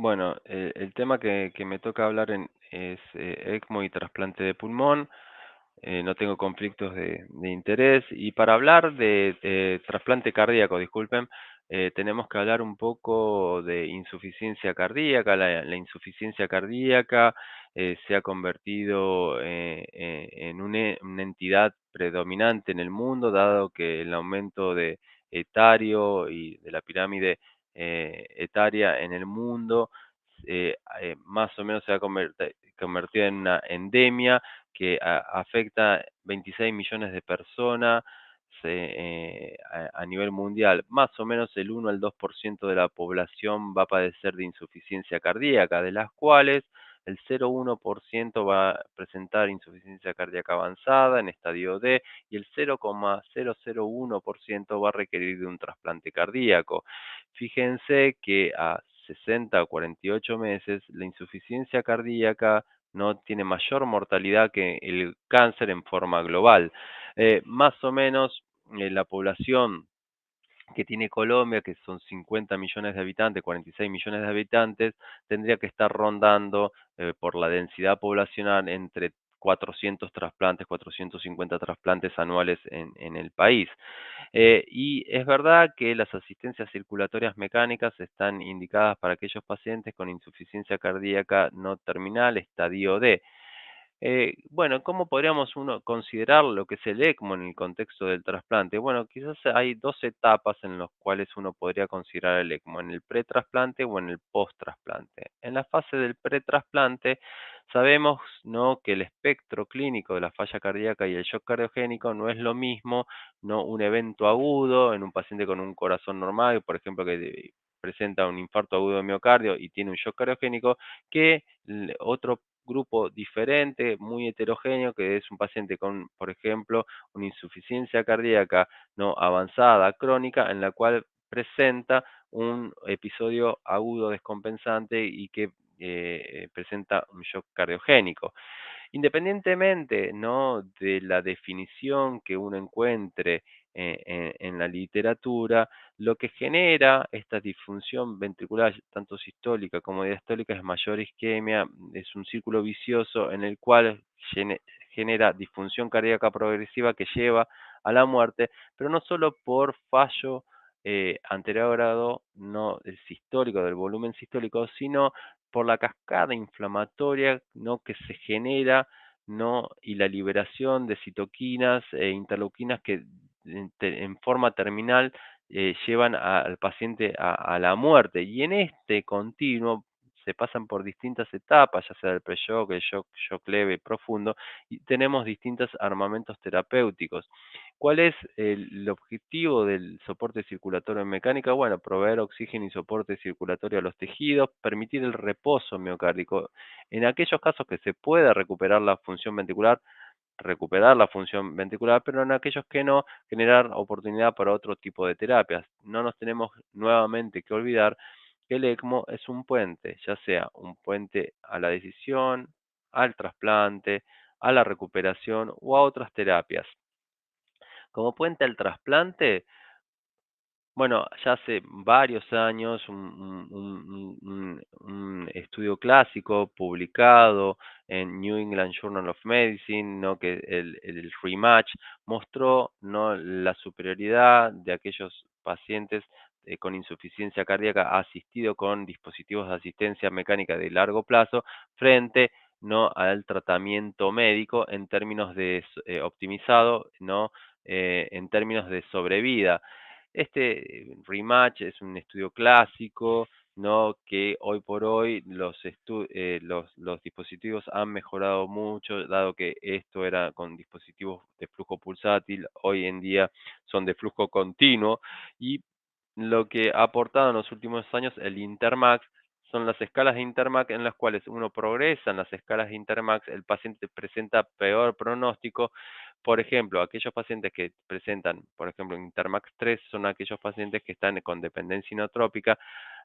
Bueno, el tema que me toca hablar es ECMO y trasplante de pulmón. No tengo conflictos de interés. Y para hablar de trasplante cardíaco, disculpen, tenemos que hablar un poco de insuficiencia cardíaca. La insuficiencia cardíaca se ha convertido en una entidad predominante en el mundo, dado que el aumento de etario y de la pirámide etaria en el mundo más o menos se ha convertido en una endemia que afecta 26 millones de personas a nivel mundial. Más o menos el 1 al 2% de la población va a padecer de insuficiencia cardíaca, de las cuales el 0,1% va a presentar insuficiencia cardíaca avanzada en estadio D y el 0,001% va a requerir de un trasplante cardíaco. Fíjense que a 60 o 48 meses la insuficiencia cardíaca no tiene mayor mortalidad que el cáncer en forma global. Más o menos la población que tiene Colombia, que son 50 millones de habitantes, 46 millones de habitantes, tendría que estar rondando por la densidad poblacional entre 400 trasplantes, 450 trasplantes anuales en el país. Y es verdad que las asistencias circulatorias mecánicas están indicadas para aquellos pacientes con insuficiencia cardíaca no terminal, estadio D. Bueno, ¿cómo podríamos uno considerar lo que es el ECMO en el contexto del trasplante? Bueno, quizás hay dos etapas en las cuales uno podría considerar el ECMO, en el pretrasplante o en el posttrasplante. En la fase del pretrasplante sabemos, ¿no?, que el espectro clínico de la falla cardíaca y el shock cardiogénico no es lo mismo, ¿no? Un evento agudo en un paciente con un corazón normal, por ejemplo, que presenta un infarto agudo de miocardio y tiene un shock cardiogénico, que otro grupo diferente, muy heterogéneo, que es un paciente con, por ejemplo, una insuficiencia cardíaca no avanzada, crónica, en la cual presenta un episodio agudo descompensante y que presenta un shock cardiogénico. Independientemente, ¿no?, de la definición que uno encuentre en la literatura, lo que genera esta disfunción ventricular, tanto sistólica como diastólica, es mayor isquemia, es un círculo vicioso en el cual genera disfunción cardíaca progresiva que lleva a la muerte, pero no solo por fallo anterior grado, no el sistólico, del volumen sistólico, sino por la cascada inflamatoria, ¿no?, que se genera, ¿no?, y la liberación de citoquinas e interleuquinas que en forma terminal llevan al paciente a la muerte. Y en este continuo se pasan por distintas etapas, ya sea el pre-shock, el shock leve, profundo, y tenemos distintos armamentos terapéuticos. ¿Cuál es el objetivo del soporte circulatorio en mecánica? Bueno, proveer oxígeno y soporte circulatorio a los tejidos, permitir el reposo miocárdico. En aquellos casos que se pueda recuperar la función ventricular, pero en aquellos que no, generar oportunidad para otro tipo de terapias. No nos tenemos nuevamente que olvidar que el ECMO es un puente, ya sea un puente a la decisión, al trasplante, a la recuperación o a otras terapias. Como puente al trasplante, bueno, ya hace varios años un estudio clásico publicado en New England Journal of Medicine, ¿no?, que el rematch mostró, ¿no?, la superioridad de aquellos pacientes con insuficiencia cardíaca asistido con dispositivos de asistencia mecánica de largo plazo frente, ¿no?, al tratamiento médico en términos de optimizado, ¿no?, en términos de sobrevida. Este rematch es un estudio clásico, ¿no?, que hoy por hoy los dispositivos han mejorado mucho, dado que esto era con dispositivos de flujo pulsátil, hoy en día son de flujo continuo, y lo que ha aportado en los últimos años el Intermax son las escalas de Intermax en las cuales uno progresa en las escalas de Intermax, el paciente presenta peor pronóstico. Por ejemplo, aquellos pacientes que presentan, por ejemplo, Intermax 3 son aquellos pacientes que están con dependencia inotrópica.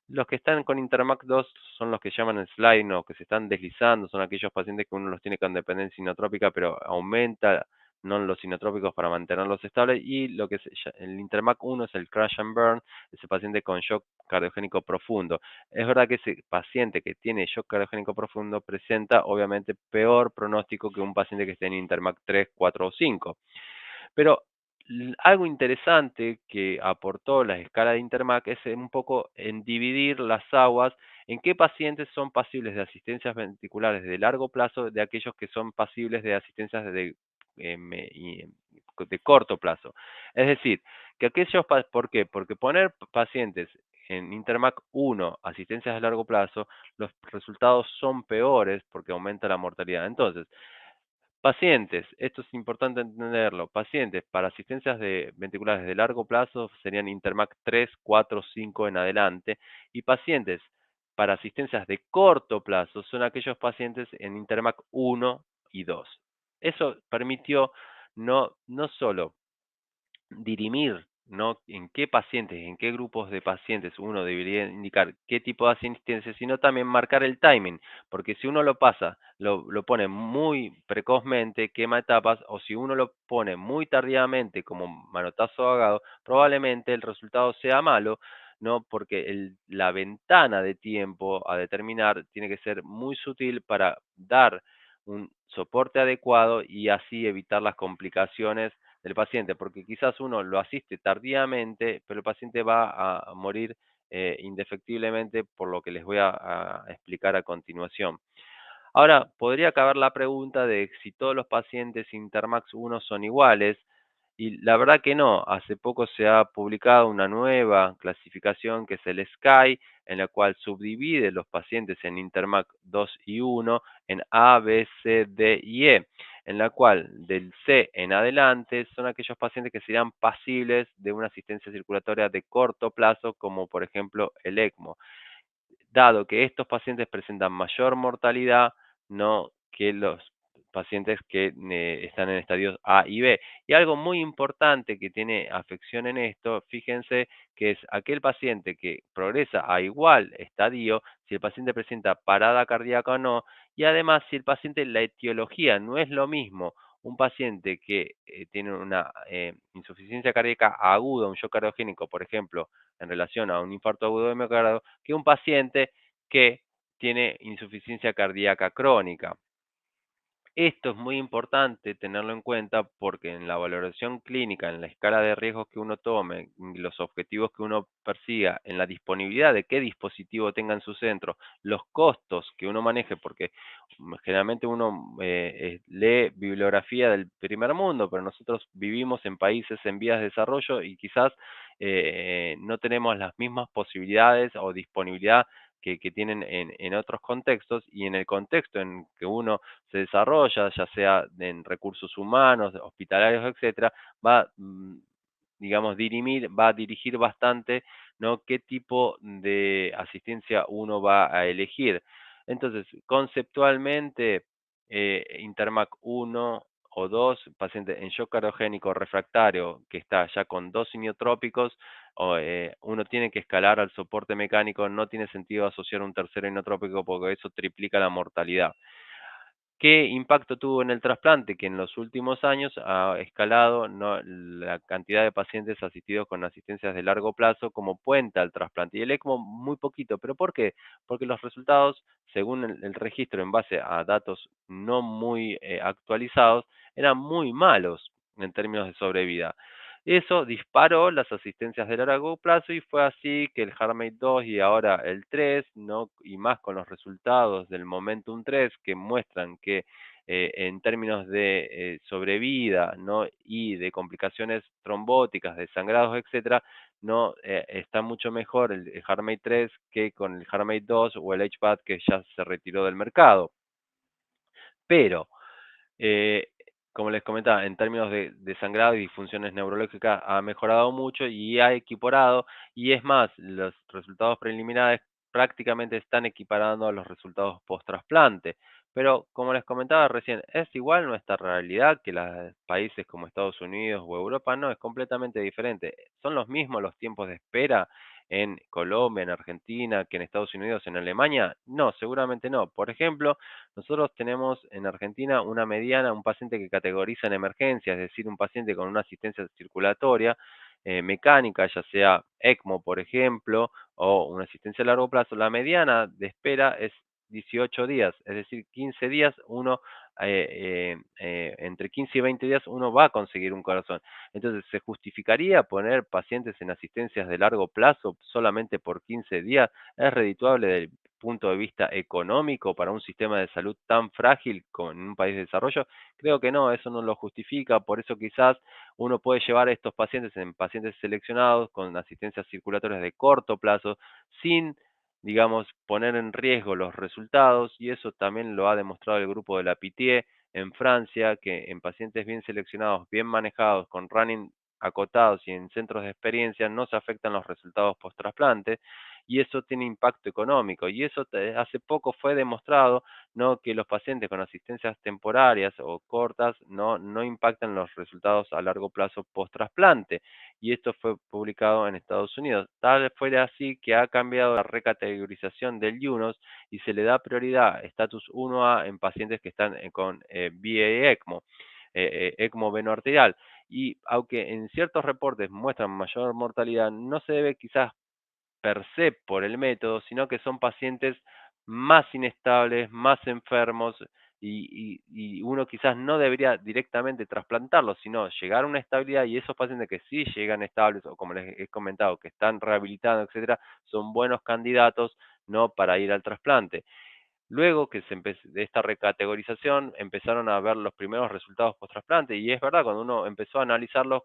Los que están con Intermax 2 son los que llaman sliding o que se están deslizando, son aquellos pacientes que uno los tiene con dependencia inotrópica, pero aumenta no los inotrópicos para mantenerlos estables, y lo que el Intermac 1 es el crash and burn, ese paciente con shock cardiogénico profundo. Es verdad que ese paciente que tiene shock cardiogénico profundo presenta obviamente peor pronóstico que un paciente que esté en Intermac 3, 4 o 5. Pero algo interesante que aportó la escala de Intermac es un poco en dividir las aguas en qué pacientes son pasibles de asistencias ventriculares de largo plazo de aquellos que son pasibles de asistencias de corto plazo. Es decir, que aquellos, ¿por qué? Porque poner pacientes en Intermac 1, asistencias de largo plazo, los resultados son peores porque aumenta la mortalidad. Entonces, pacientes, esto es importante entenderlo, pacientes para asistencias ventriculares de largo plazo serían Intermac 3, 4, 5 en adelante, y pacientes para asistencias de corto plazo son aquellos pacientes en Intermac 1 y 2. Eso permitió no solo dirimir, ¿no? En qué pacientes, en qué grupos de pacientes uno debería indicar qué tipo de asistencia, sino también marcar el timing, porque si uno lo pasa, lo pone muy precozmente, quema etapas, o si uno lo pone muy tardíamente como manotazo ahogado, probablemente el resultado sea malo, ¿no? Porque la ventana de tiempo a determinar tiene que ser muy sutil para dar un soporte adecuado y así evitar las complicaciones del paciente, porque quizás uno lo asiste tardíamente, pero el paciente va a morir indefectiblemente por lo que les voy a explicar a continuación. Ahora, podría caber la pregunta de si todos los pacientes Intermax 1 son iguales, y la verdad que no. Hace poco se ha publicado una nueva clasificación que es el SKY, en la cual subdivide los pacientes en Intermac 2 y 1 en A, B, C, D y E, en la cual del C en adelante son aquellos pacientes que serían pasibles de una asistencia circulatoria de corto plazo, como por ejemplo el ECMO, dado que estos pacientes presentan mayor mortalidad, no que los pacientes que están en estadios A y B. Y algo muy importante que tiene afección en esto, fíjense que es aquel paciente que progresa a igual estadio, si el paciente presenta parada cardíaca o no, y además si el paciente, la etiología no es lo mismo, un paciente que tiene una insuficiencia cardíaca aguda, un shock cardiogénico, por ejemplo, en relación a un infarto agudo de miocardio, que un paciente que tiene insuficiencia cardíaca crónica. Esto es muy importante tenerlo en cuenta porque en la valoración clínica, en la escala de riesgos que uno tome, los objetivos que uno persiga, en la disponibilidad de qué dispositivo tenga en su centro, los costos que uno maneje, porque generalmente uno lee bibliografía del primer mundo, pero nosotros vivimos en países en vías de desarrollo y quizás no tenemos las mismas posibilidades o disponibilidad que tienen en otros contextos, y en el contexto en que uno se desarrolla, ya sea en recursos humanos, hospitalarios, etcétera, va, digamos, va a dirigir bastante, ¿no? Qué tipo de asistencia uno va a elegir. Entonces, conceptualmente, Intermac 1 o 2, paciente en shock cardiogénico refractario que está ya con dos iniotrópicos, uno tiene que escalar al soporte mecánico, no tiene sentido asociar un tercero inotrópico porque eso triplica la mortalidad. ¿Qué impacto tuvo en el trasplante? Que en los últimos años ha escalado, ¿no?, la cantidad de pacientes asistidos con asistencias de largo plazo como puente al trasplante. Y el ECMO muy poquito. ¿Pero por qué? Porque los resultados, según el registro en base a datos no muy actualizados, eran muy malos en términos de sobrevida. Eso disparó las asistencias de largo plazo y fue así que el HeartMate 2 y ahora el 3, ¿no? Y más con los resultados del Momentum 3 que muestran que en términos de sobrevida, ¿no?, y de complicaciones trombóticas, de sangrados, etcétera, no está mucho mejor el HeartMate 3 que con el HeartMate 2 o el HPAD que ya se retiró del mercado. Pero eh, como les comentaba, en términos de sangrado y disfunciones neurológicas ha mejorado mucho y ha equiparado, y es más, los resultados preliminares prácticamente están equiparando a los resultados post-trasplante. Pero como les comentaba recién, ¿es igual nuestra realidad que los países como Estados Unidos o Europa? No, es completamente diferente. ¿Son los mismos los tiempos de espera en Colombia, en Argentina, que en Estados Unidos, en Alemania? No, seguramente no. Por ejemplo, nosotros tenemos en Argentina una mediana, un paciente que categoriza en emergencia, es decir, un paciente con una asistencia circulatoria mecánica, ya sea ECMO, por ejemplo, o una asistencia a largo plazo. La mediana de espera es 18 días, es decir, 15 días uno, entre 15 y 20 días uno va a conseguir un corazón. Entonces, ¿se justificaría poner pacientes en asistencias de largo plazo solamente por 15 días? ¿Es redituable desde el punto de vista económico para un sistema de salud tan frágil como en un país de desarrollo? Creo que no, eso no lo justifica, por eso quizás uno puede llevar a estos pacientes en pacientes seleccionados con asistencias circulatorias de corto plazo sin, digamos, poner en riesgo los resultados, y eso también lo ha demostrado el grupo de la Pitié en Francia, que en pacientes bien seleccionados, bien manejados, con running acotados y en centros de experiencia no se afectan los resultados post-trasplante, y eso tiene impacto económico. Y eso hace poco fue demostrado, ¿no?, que los pacientes con asistencias temporarias o cortas no impactan los resultados a largo plazo post-trasplante. Y esto fue publicado en Estados Unidos. Tal fue así que ha cambiado la recategorización del UNOS y se le da prioridad, estatus 1A, en pacientes que están con VA ECMO, ECMO veno arterial. Y aunque en ciertos reportes muestran mayor mortalidad, no se debe quizás per se por el método, sino que son pacientes más inestables, más enfermos, y uno quizás no debería directamente trasplantarlos, sino llegar a una estabilidad, y esos pacientes que sí llegan estables, o como les he comentado, que están rehabilitados, etcétera, son buenos candidatos, no para ir al trasplante. Luego que de esta recategorización empezaron a ver los primeros resultados post-trasplante, y es verdad, cuando uno empezó a analizar el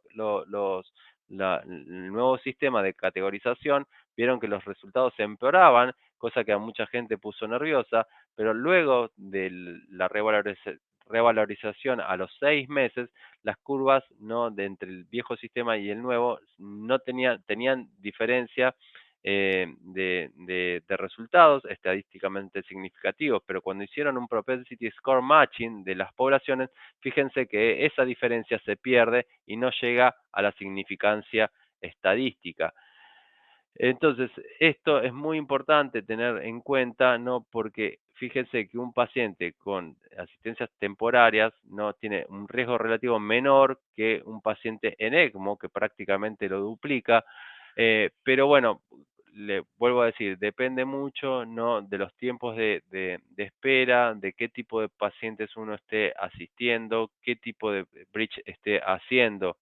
nuevo sistema de categorización, vieron que los resultados se empeoraban, cosa que a mucha gente puso nerviosa, pero luego de la revalorización a los 6 meses, las curvas, no, de entre el viejo sistema y el nuevo no tenían diferencia de resultados estadísticamente significativos, pero cuando hicieron un propensity score matching de las poblaciones, fíjense que esa diferencia se pierde y no llega a la significancia estadística. Entonces, esto es muy importante tener en cuenta, ¿no? Porque fíjense que un paciente con asistencias temporarias no tiene un riesgo relativo menor que un paciente en ECMO, que prácticamente lo duplica. Pero bueno, le vuelvo a decir, depende mucho, ¿no?, de los tiempos de espera, de qué tipo de pacientes uno esté asistiendo, qué tipo de bridge esté haciendo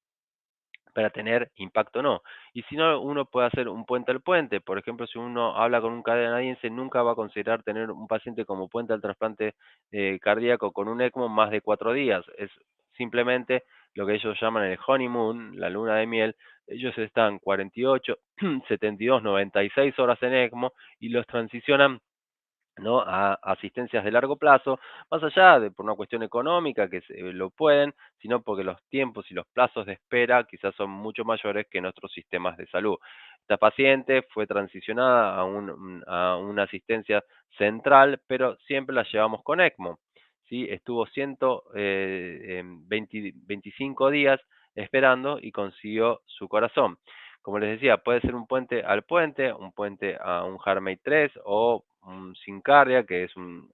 para tener impacto o no. Y si no, uno puede hacer un puente al puente. Por ejemplo, si uno habla con un canadiense, nunca va a considerar tener un paciente como puente al trasplante cardíaco con un ECMO más de 4 días. Es simplemente lo que ellos llaman el honeymoon, la luna de miel. Ellos están 48, 72, 96 horas en ECMO y los transicionan, ¿no?, a asistencias de largo plazo, más allá de por una cuestión económica, que lo pueden, sino porque los tiempos y los plazos de espera quizás son mucho mayores que en otros sistemas de salud. Esta paciente fue transicionada a una asistencia central, pero siempre la llevamos con ECMO. ¿Sí? Estuvo 25 días esperando y consiguió su corazón. Como les decía, puede ser un puente al puente, un puente a un HeartMate 3 o un SynCardia, que es un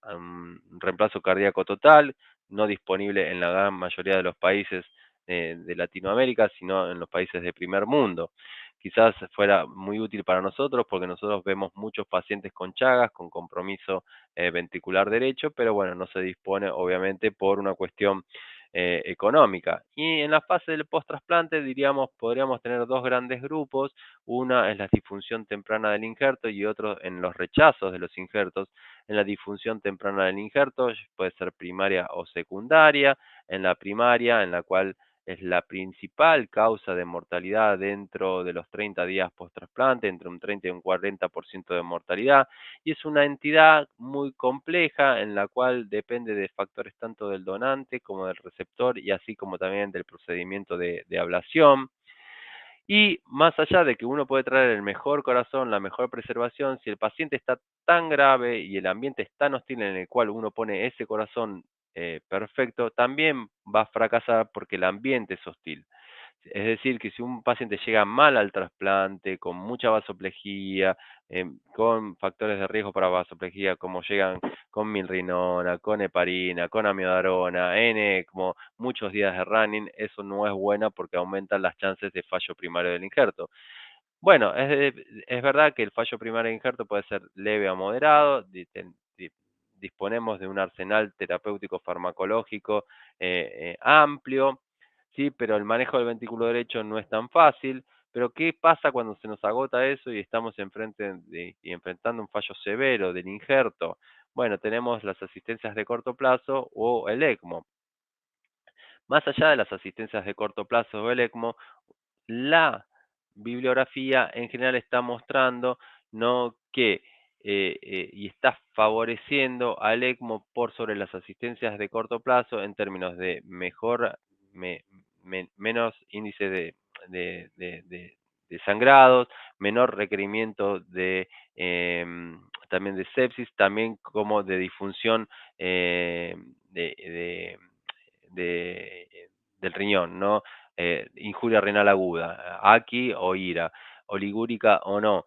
reemplazo cardíaco total, no disponible en la gran mayoría de los países de Latinoamérica, sino en los países de primer mundo. Quizás fuera muy útil para nosotros porque nosotros vemos muchos pacientes con Chagas, con compromiso ventricular derecho, pero bueno, no se dispone obviamente por una cuestión económica. Y en la fase del post-trasplante, diríamos, podríamos tener dos grandes grupos. Una es la disfunción temprana del injerto y otro en los rechazos de los injertos. En la disfunción temprana del injerto puede ser primaria o secundaria. En la primaria, en la cual es la principal causa de mortalidad dentro de los 30 días post-trasplante, entre un 30 y un 40% de mortalidad, y es una entidad muy compleja en la cual depende de factores tanto del donante como del receptor y así como también del procedimiento de ablación. Y más allá de que uno puede traer el mejor corazón, la mejor preservación, si el paciente está tan grave y el ambiente es tan hostil en el cual uno pone ese corazón perfecto, también va a fracasar porque el ambiente es hostil. Es decir, que si un paciente llega mal al trasplante, con mucha vasoplejía, con factores de riesgo para vasoplejía, como llegan con milrinona, con heparina, con amiodarona, en ECMO, muchos días de running, eso no es bueno porque aumentan las chances de fallo primario del injerto. Bueno, es verdad que el fallo primario de injerto puede ser leve a moderado, disponemos de un arsenal terapéutico farmacológico amplio, sí, pero el manejo del ventrículo derecho no es tan fácil. Pero ¿qué pasa cuando se nos agota eso y estamos y enfrentando un fallo severo del injerto? Bueno, tenemos las asistencias de corto plazo o el ECMO. Más allá de las asistencias de corto plazo o el ECMO, la bibliografía en general está mostrando, ¿no?, que y está favoreciendo al ECMO por sobre las asistencias de corto plazo en términos de mejor, menos índice de, de- de- de sangrados, menor requerimiento también de sepsis, también como de disfunción eh, de, de- del riñón, ¿no? Injuria renal aguda, AQI o IRA, oligúrica o no.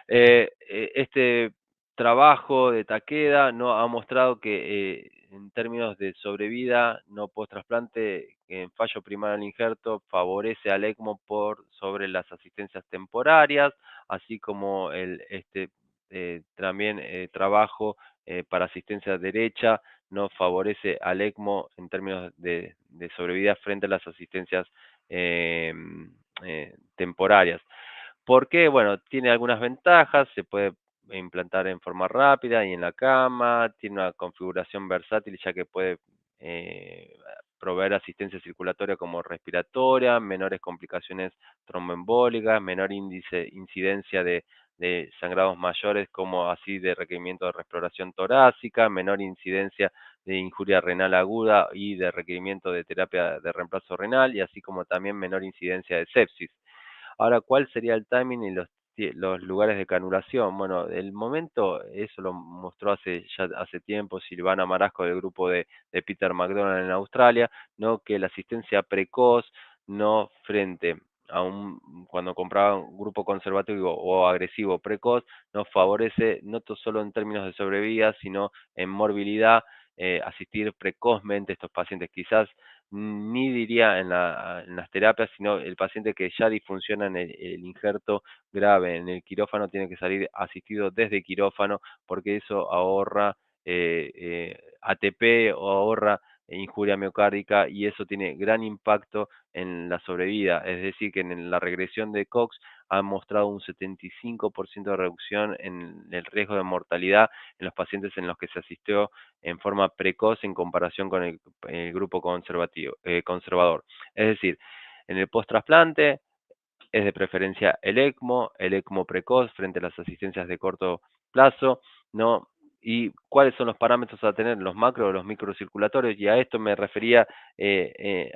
Este trabajo de Takeda no ha mostrado que en términos de sobrevida no post trasplante en fallo primario al injerto favorece al ECMO por sobre las asistencias temporarias, así como también trabajo para asistencia derecha no favorece al ECMO en términos de sobrevida frente a las asistencias eh, temporarias. ¿Por qué? Bueno, tiene algunas ventajas, se puede implantar en forma rápida y en la cama, tiene una configuración versátil ya que puede eh, proveer asistencia circulatoria como respiratoria, menores complicaciones tromboembólicas, menor incidencia de sangrados mayores como así de requerimiento de exploración torácica, menor incidencia de injuria renal aguda y de requerimiento de terapia de reemplazo renal y así como también menor incidencia de sepsis. Ahora, ¿cuál sería el timing y los lugares de canulación? Bueno, el momento, eso lo mostró hace tiempo Silvana Marasco del grupo de Peter McDonald en Australia, ¿no? Que la asistencia precoz, no frente a cuando compraba un grupo conservativo o agresivo precoz, nos favorece no solo en términos de sobrevida, sino en morbilidad, asistir precozmente a estos pacientes. Quizás ni diría en las terapias, sino el paciente que ya disfunciona en el injerto grave en el quirófano tiene que salir asistido desde quirófano porque eso ahorra ATP o ahorra injuria miocárdica y eso tiene gran impacto en la sobrevida. Es decir, que en la regresión de Cox ha mostrado un 75% de reducción en el riesgo de mortalidad en los pacientes en los que se asistió en forma precoz en comparación con el grupo conservador. Es decir, en el post-trasplante es de preferencia el ECMO precoz frente a las asistencias de corto plazo, ¿no? ¿Y cuáles son los parámetros a tener, los macro o los microcirculatorios? Y a esto me refería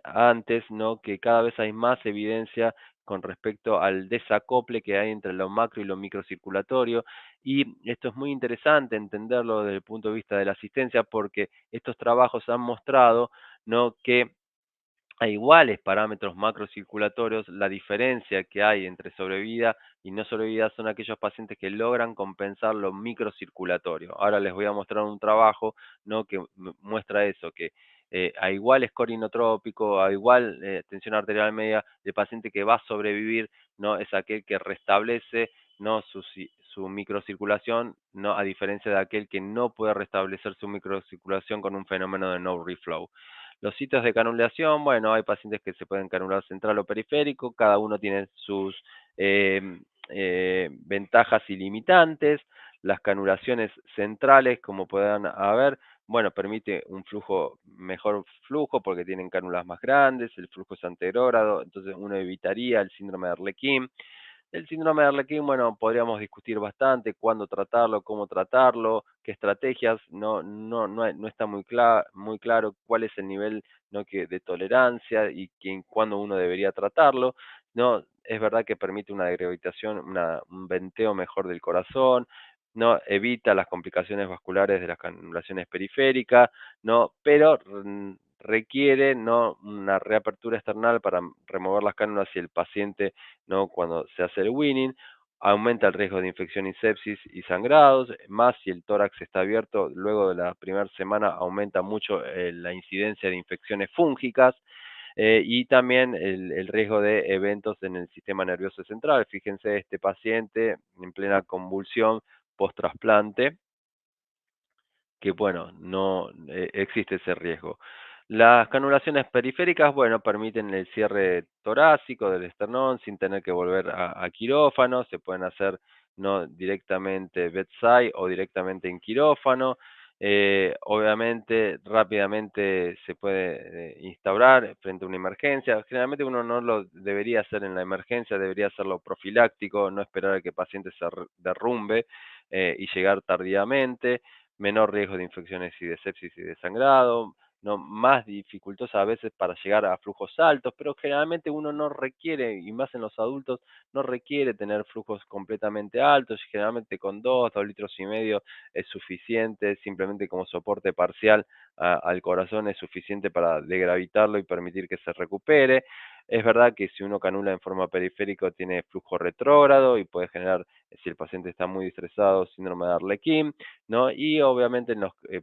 antes, ¿no? Que cada vez hay más evidencia con respecto al desacople que hay entre lo macro y lo microcirculatorio. Y esto es muy interesante entenderlo desde el punto de vista de la asistencia porque estos trabajos han mostrado, ¿no?, que a iguales parámetros macrocirculatorios, la diferencia que hay entre sobrevida y no sobrevida son aquellos pacientes que logran compensar lo microcirculatorio. Ahora les voy a mostrar un trabajo, ¿no?, que muestra eso, que a igual score inotrópico, a igual tensión arterial media, el paciente que va a sobrevivir, ¿no?, es aquel que restablece, ¿no?, su microcirculación, ¿no?, a diferencia de aquel que no puede restablecer su microcirculación con un fenómeno de no reflow. Los sitios de canulación, bueno, hay pacientes que se pueden canular central o periférico, cada uno tiene sus ventajas y limitantes. Las canulaciones centrales, como puedan haber, bueno, permite un mejor flujo porque tienen cánulas más grandes, el flujo es anterógrado, entonces uno evitaría el síndrome de Arlequín. El síndrome de Arlequín, bueno, podríamos discutir bastante cuándo tratarlo, cómo tratarlo, qué estrategias, no está muy claro cuál es el nivel, ¿no?, de tolerancia y cuándo uno debería tratarlo. No, es verdad que permite una gravitación, un venteo mejor del corazón, no evita las complicaciones vasculares de las canulaciones periféricas, no, pero requiere, ¿no?, una reapertura external para remover las cánulas si el paciente, ¿no?, cuando se hace el weaning. Aumenta el riesgo de infección y sepsis y sangrados, más si el tórax está abierto, luego de la primera semana aumenta mucho la incidencia de infecciones fúngicas, y también el riesgo de eventos en el sistema nervioso central. Fíjense, este paciente en plena convulsión post-trasplante, que bueno, no existe ese riesgo. Las canulaciones periféricas, bueno, permiten el cierre torácico del esternón sin tener que volver a quirófano, se pueden hacer no directamente bedside o directamente en quirófano. Obviamente, rápidamente se puede instaurar frente a una emergencia. Generalmente uno no lo debería hacer en la emergencia, debería hacerlo profiláctico, no esperar a que el paciente se derrumbe y llegar tardíamente. Menor riesgo de infecciones y de sepsis y de sangrado, no más dificultosa a veces para llegar a flujos altos, pero generalmente uno no requiere, y más en los adultos, no requiere tener flujos completamente altos, generalmente con 2 litros y medio es suficiente, simplemente como soporte parcial al corazón es suficiente para degravitarlo y permitir que se recupere. Es verdad que si uno canula en forma periférica tiene flujo retrógrado y puede generar, si el paciente está muy estresado, síndrome de Arlequín, ¿no? Y obviamente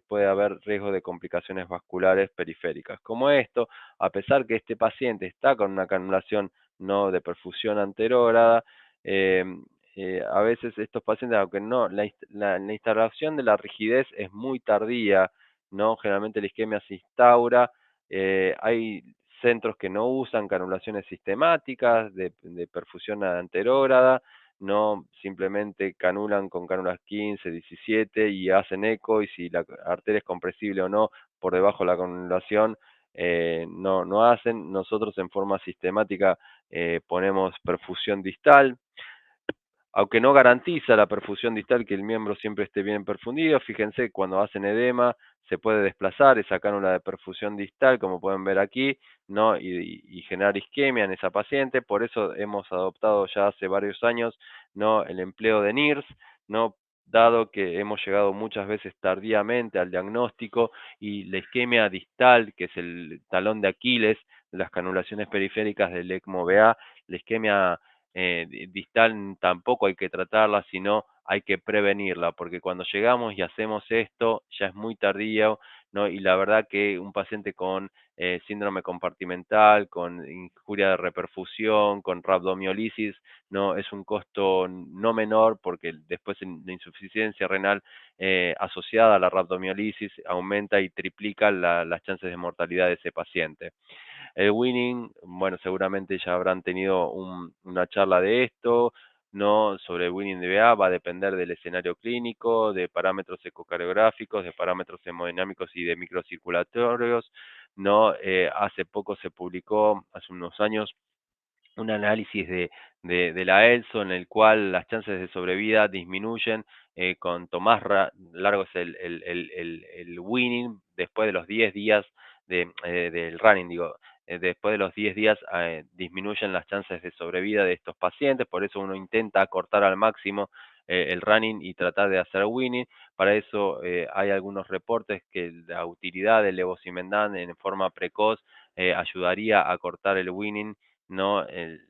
puede haber riesgo de complicaciones vasculares periféricas. Como esto, a pesar que este paciente está con una canulación no de perfusión anterógrada, eh, a veces estos pacientes, aunque no, la instalación de la rigidez es muy tardía, ¿no? Generalmente la isquemia se instaura, hay centros que no usan canulaciones sistemáticas de perfusión anterógrada, no simplemente canulan con cánulas 15, 17 y hacen eco y si la arteria es compresible o no por debajo de la canulación, no hacen. Nosotros en forma sistemática ponemos perfusión distal, aunque no garantiza la perfusión distal que el miembro siempre esté bien perfundido. Fíjense, cuando hacen edema se puede desplazar esa cánula de perfusión distal, como pueden ver aquí, ¿no? Y generar isquemia en esa paciente. Por eso hemos adoptado ya hace varios años, ¿no?, el empleo de NIRS, ¿no?, dado que hemos llegado muchas veces tardíamente al diagnóstico y la isquemia distal, que es el talón de Aquiles de las canulaciones periféricas del ECMO-BA, la isquemia distal tampoco hay que tratarla, sino hay que prevenirla, porque cuando llegamos y hacemos esto ya es muy tardío, ¿no? Y la verdad que un paciente con síndrome compartimental, con injuria de reperfusión, con rhabdomiolisis, no es un costo no menor, porque después la insuficiencia renal asociada a la rhabdomiolisis aumenta y triplica las chances de mortalidad de ese paciente. El winning, bueno, seguramente ya habrán tenido una charla de esto, ¿no? Sobre el winning de BA va a depender del escenario clínico, de parámetros ecocardiográficos, de parámetros hemodinámicos y de microcirculatorios, ¿no? Hace poco se publicó, hace unos años, un análisis de la ELSO en el cual las chances de sobrevida disminuyen cuanto más largo es el winning después de los 10 días del running, digo, después de los 10 días disminuyen las chances de sobrevida de estos pacientes, por eso uno intenta acortar al máximo el running y tratar de hacer winning. Para eso hay algunos reportes que la utilidad del levosimendan en forma precoz ayudaría a cortar el winning, no el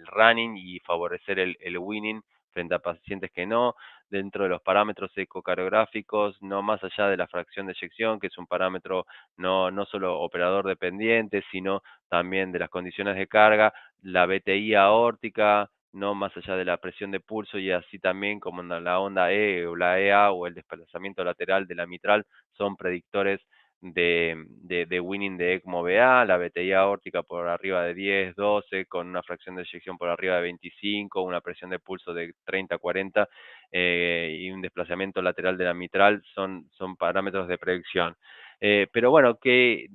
running, y favorecer el winning frente a pacientes que no, dentro de los parámetros ecocardiográficos, no más allá de la fracción de eyección, que es un parámetro no solo operador dependiente, sino también de las condiciones de carga, la BTI aórtica, no más allá de la presión de pulso, y así también como en la onda E o la EA o el desplazamiento lateral de la mitral son predictores de winning de ECMO-BA, la BTI aórtica por arriba de 10, 12, con una fracción de eyección por arriba de 25, una presión de pulso de 30, 40 y un desplazamiento lateral de la mitral son parámetros de predicción. Pero bueno, ¿qué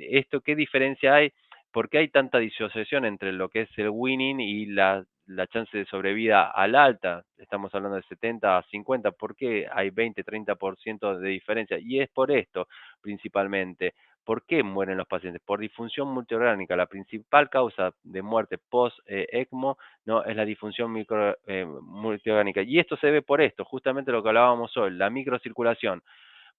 diferencia hay? ¿Por qué hay tanta disociación entre lo que es el winning y la chance de sobrevida al alta? Estamos hablando de 70 a 50, ¿por qué hay 20, 30% de diferencia? Y es por esto principalmente. ¿Por qué mueren los pacientes? Por disfunción multiorgánica. La principal causa de muerte post-ECMO, ¿no?, es la disfunción multiorgánica. Y esto se ve por esto, justamente lo que hablábamos hoy, la microcirculación.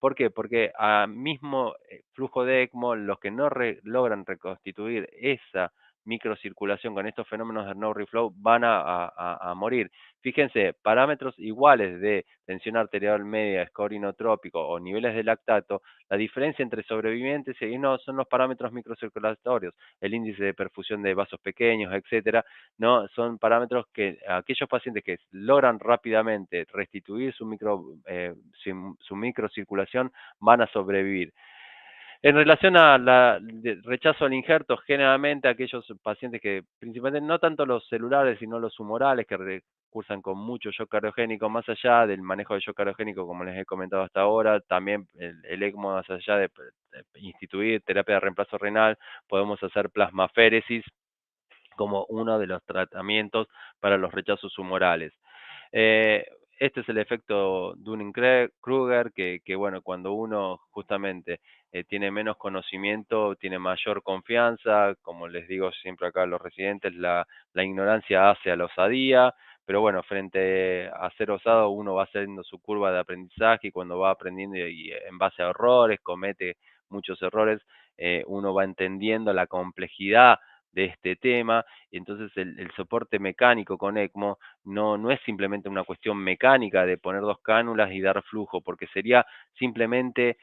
¿Por qué? Porque a mismo flujo de ECMO, los que no logran reconstituir esa microcirculación con estos fenómenos de no reflow van a morir. Fíjense, parámetros iguales de tensión arterial media, score inotrópico o niveles de lactato, la diferencia entre sobrevivientes y no son los parámetros microcirculatorios, el índice de perfusión de vasos pequeños, etcétera, no son parámetros que aquellos pacientes que logran rápidamente restituir su microcirculación van a sobrevivir. En relación a rechazo al injerto, generalmente aquellos pacientes que, principalmente no tanto los celulares, sino los humorales, que cursan con mucho shock cardiogénico, más allá del manejo de shock cardiogénico, como les he comentado hasta ahora, también el ECMO, más allá de instituir terapia de reemplazo renal, podemos hacer plasmaféresis como uno de los tratamientos para los rechazos humorales. Eh, este es el efecto Dunning-Kruger, que bueno, cuando uno justamente tiene menos conocimiento, tiene mayor confianza, como les digo siempre acá a los residentes, la ignorancia hace a la osadía, pero bueno, frente a ser osado uno va haciendo su curva de aprendizaje y cuando va aprendiendo y en base a errores, comete muchos errores, uno va entendiendo la complejidad de este tema, y entonces el soporte mecánico con ECMO no es simplemente una cuestión mecánica de poner dos cánulas y dar flujo, porque sería simplemente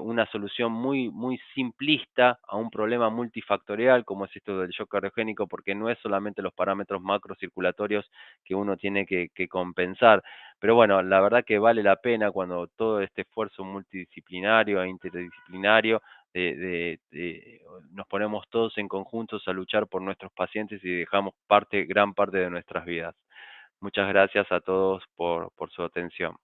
una solución muy simplista a un problema multifactorial como es esto del shock cardiogénico, porque no es solamente los parámetros macrocirculatorios que uno tiene que compensar. Pero bueno, la verdad que vale la pena cuando todo este esfuerzo multidisciplinario e interdisciplinario nos ponemos todos en conjuntos a luchar por nuestros pacientes y dejamos gran parte de nuestras vidas. Muchas gracias a todos por su atención.